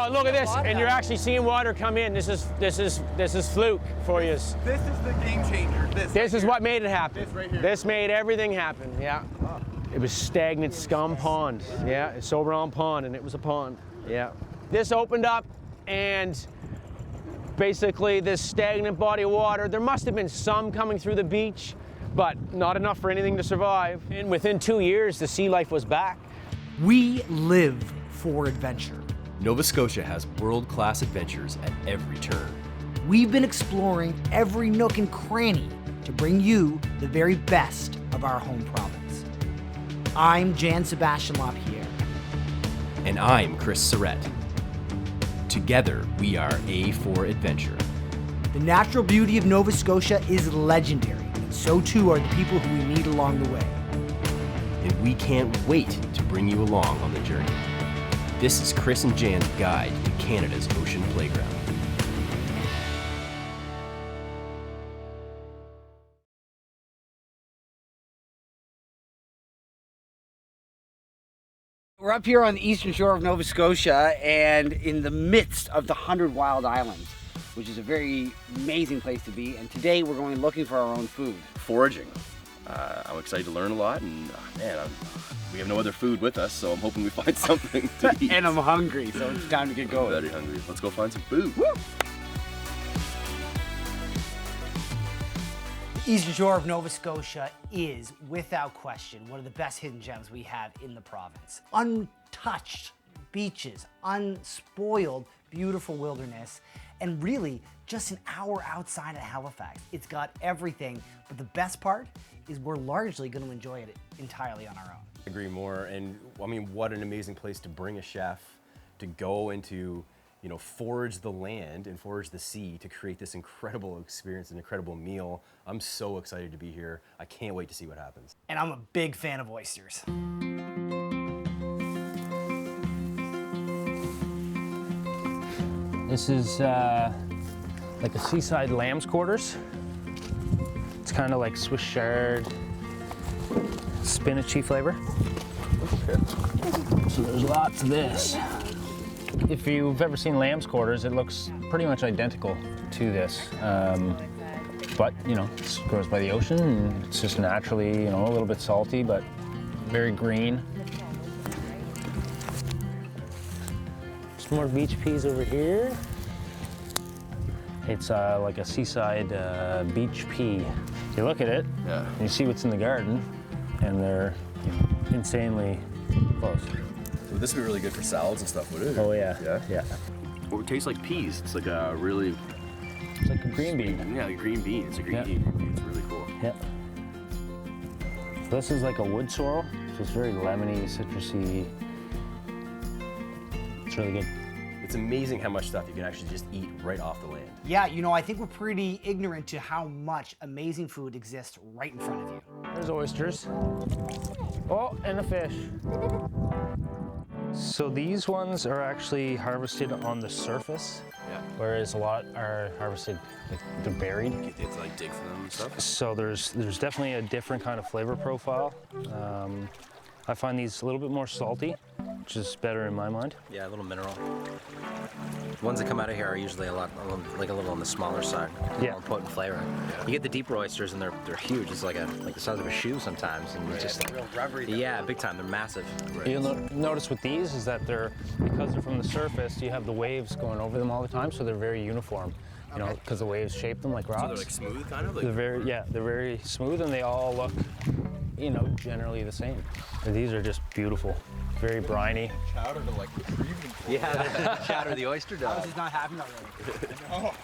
Oh, look at this, and you're actually seeing water come in. This is fluke for you. This is the game changer. This is what made it happen. This right here. This made everything happen, yeah. It was stagnant scum pond, yeah. It's Sober Island pond, and it was a pond, yeah. This opened up, and basically this stagnant body of water, there must have been some coming through the beach, but not enough for anything to survive. And within 2 years, the sea life was back. We live for adventure. Nova Scotia has world-class adventures at every turn. We've been exploring every nook and cranny to bring you the very best of our home province. I'm Jan Sebastian Lapierre. And I'm Chris Surette. Together, we are A for Adventure. The natural beauty of Nova Scotia is legendary, and so too are the people who we meet along the way. And we can't wait to bring you along on the journey. This is Chris and Jan's guide to Canada's ocean playground. We're up here on the eastern shore of Nova Scotia and in the midst of the 100 Wild Islands, which is a very amazing place to be. And today we're going looking for our own food. Foraging. I'm excited to learn a lot, and man, we have no other food with us, so I'm hoping we find something to eat. And I'm hungry, so it's time to get going. I'm very hungry. Let's go find some food. Woo! The eastern shore of Nova Scotia is, without question, one of the best hidden gems we have in the province. Untouched beaches, unspoiled, beautiful wilderness, and really just an hour outside of Halifax. It's got everything, but the best part is we're largely going to enjoy it entirely on our own. I agree more, and I mean, what an amazing place to bring a chef to go into, you know, forage the land and forage the sea to create this incredible experience, an incredible meal. I'm so excited to be here. I can't wait to see what happens. And I'm a big fan of oysters. This is like a seaside lamb's quarters. It's kind of like Swiss chard, spinachy flavor. Okay. So there's lots of this. If you've ever seen lamb's quarters, it looks pretty much identical to this. But, you know, it grows by the ocean, and it's just naturally, you know, a little bit salty, but very green. Some more beach peas over here. It's like a seaside beach pea. You look at it, Yeah. and you see what's in the garden, and they're, you know, insanely close. Would this be really good for salads and stuff, would it? Oh yeah, Yeah? yeah. Well, it tastes like peas. It's like a really... It's like a green bean. Yeah, like a green bean. It's a green Yeah. bean. It's really cool. Yeah. So this is like a wood sorrel, so it's very lemony, citrusy. It's really good. It's amazing how much stuff you can actually just eat right off the land. Yeah, you know, I think we're pretty ignorant to how much amazing food exists right in front of you. There's oysters. Oh, and a fish. So these ones are actually harvested on the surface, Yeah. whereas a lot are harvested, like, they're buried. You have to like dig for them and stuff. So there's definitely a different kind of flavor profile. I find these a little bit more salty, which is better in my mind. Yeah, a little mineral. The ones that come out of here are usually a little on the smaller side. Yeah. More potent flavor. You get the deeper oysters and they're huge. It's like the size of a shoe sometimes, and it's just real rubbery. yeah, big time. They're massive. You'll notice with these is that because they're from the surface, you have the waves going over them all the time, so they're very uniform. You know, because the waves shape them like rocks. So they're like smooth, kind of? Like... They're very smooth, and they all look, you know, generally the same. And these are just beautiful, very briny. Chowder to like breathing. Yeah, chowder the oyster How dog. is this not happening already?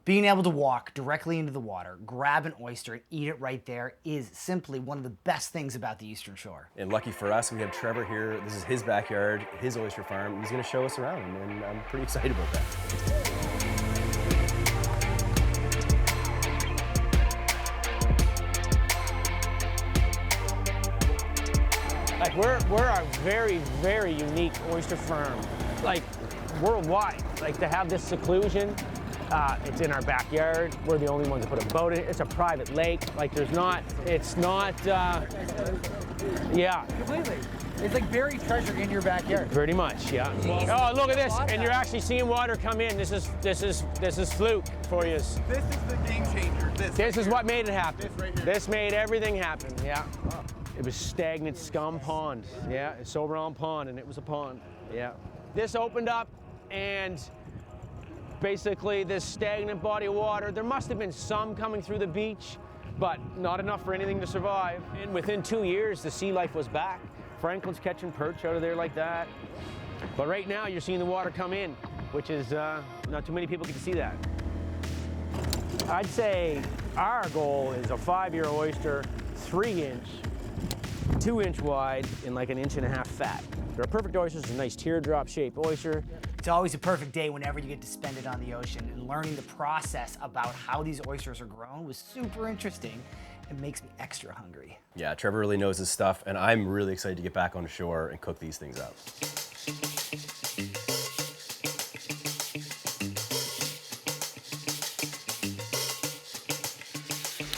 Being able to walk directly into the water, grab an oyster, and eat it right there is simply one of the best things about the Eastern Shore. And lucky for us, we have Trevor here. This is his backyard, his oyster farm. He's gonna show us around, and I'm pretty excited about that. Like we're a very, very unique oyster farm, like worldwide. Like to have this seclusion, it's in our backyard. We're the only ones that put a boat in it. It's a private lake. Like it's not, yeah. Completely. It's like buried treasure in your backyard. Pretty much, yeah. Oh, look at this, and you're actually seeing water come in. This is fluke for you. This is the game changer. This is what made it happen. This right here. This made everything happen, yeah. It was stagnant scum pond, yeah. It's Sober Island pond, and it was a pond, yeah. This opened up, and basically this stagnant body of water, there must have been some coming through the beach, but not enough for anything to survive. And within 2 years, the sea life was back. Franklin's catching perch out of there like that. But right now, you're seeing the water come in, which is not too many people get to see that. I'd say our goal is a 5-year oyster, 3-inch, 2-inch wide, and like 1.5 inches fat. They're perfect oysters, a nice teardrop-shaped oyster. It's always a perfect day whenever you get to spend it on the ocean, and learning the process about how these oysters are grown was super interesting. It makes me extra hungry. Yeah, Trevor really knows his stuff, and I'm really excited to get back on shore and cook these things up.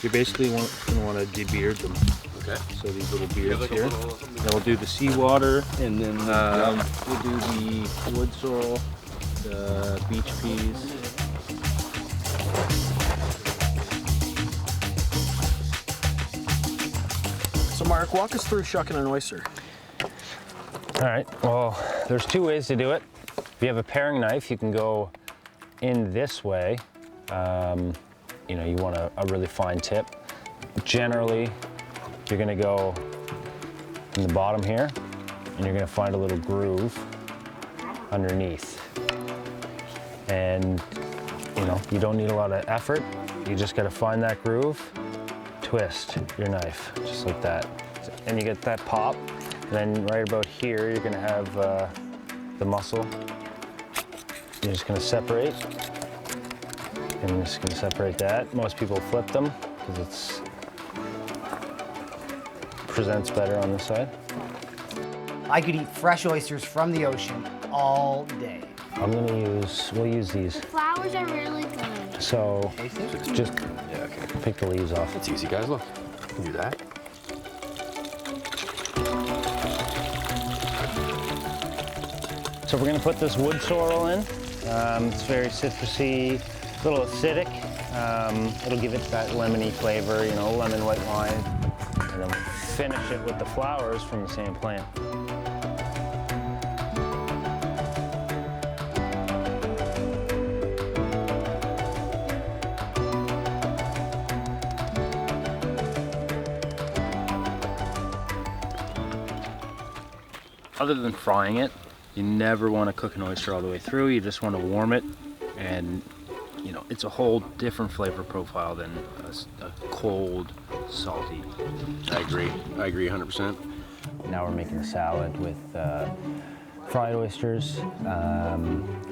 You basically going to want to debeard them. Okay. So these little beards like a here. little- Then we'll do the seawater, and then we'll do the wood sorrel, the beach peas. So Mark, walk us through shucking an oyster. All right, well, there's 2 ways to do it. If you have a paring knife, you can go in this way. You know, you want a really fine tip. Generally, you're gonna go in the bottom here, and you're gonna find a little groove underneath. And, you know, you don't need a lot of effort. You just gotta find that groove, twist your knife, just like that. And you get that pop. And then right about here, you're gonna have the muscle. You're just gonna separate. And I'm just gonna separate that. Most people flip them because it's presents better on this side. I could eat fresh oysters from the ocean all day. We'll use these. Flowers are really good. So just pick the leaves off. That's easy, guys. Look, you can do that. So we're gonna put this wood sorrel in. It's very citrusy, a little acidic. It'll give it that lemony flavor, you know, lemon white wine. And then finish it with the flowers from the same plant. Other than frying it, you never want to cook an oyster all the way through. You just want to warm it, and you know, it's a whole different flavor profile than a cold, salty. I agree 100%. Now we're making a salad with fried oysters,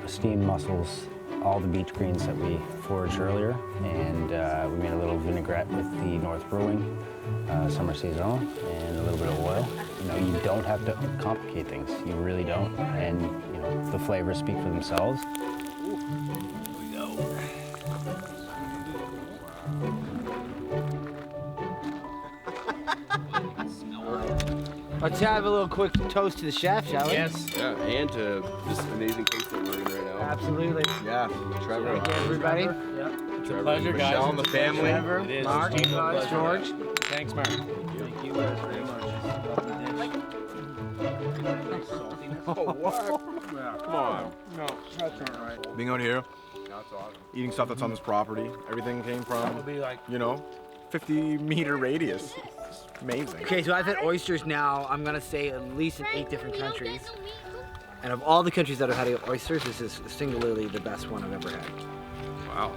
steamed mussels, all the beach greens that we foraged earlier, and we made a little vinaigrette with the North Brewing summer saison and a little bit of oil. You know, you don't have to complicate things. You really don't, and you know, the flavors speak for themselves. Let's have a little quick toast to the chef, shall we? Yes. Yeah, and to this amazing place that we're in right now. Absolutely. Yeah, Trevor. Thank you, everybody. Yep. It's a pleasure, guys. Michelle and the family. Trevor, It is. Mark, It's a pleasure. George. Thanks, Mark. Thank you guys very much. Oh, what? Yeah, come on. No, that's not right. Being out here, eating stuff that's on this property, everything came from, you know, 50-meter radius. It's amazing. Okay, so I've had oysters now, I'm gonna say at least in 8 different countries. And of all the countries that I've had oysters, this is singularly the best one I've ever had. Wow.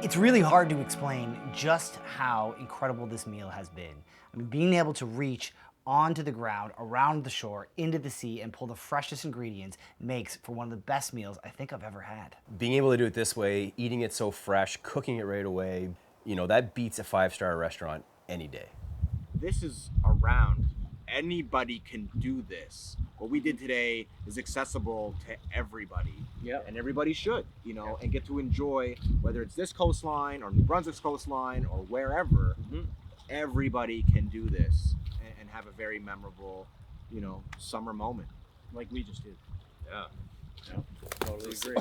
It's really hard to explain just how incredible this meal has been. I mean, being able to reach onto the ground, around the shore, into the sea, and pull the freshest ingredients makes for one of the best meals I think I've ever had. Being able to do it this way, eating it so fresh, cooking it right away, you know, that beats a 5-star restaurant any day. This is around. Anybody can do this. What we did today is accessible to everybody. Yep. And everybody should, you know, and get to enjoy, whether it's this coastline or New Brunswick's coastline or wherever, everybody can do this and have a very memorable you know, summer moment. Like we just did. Yeah. Totally agree.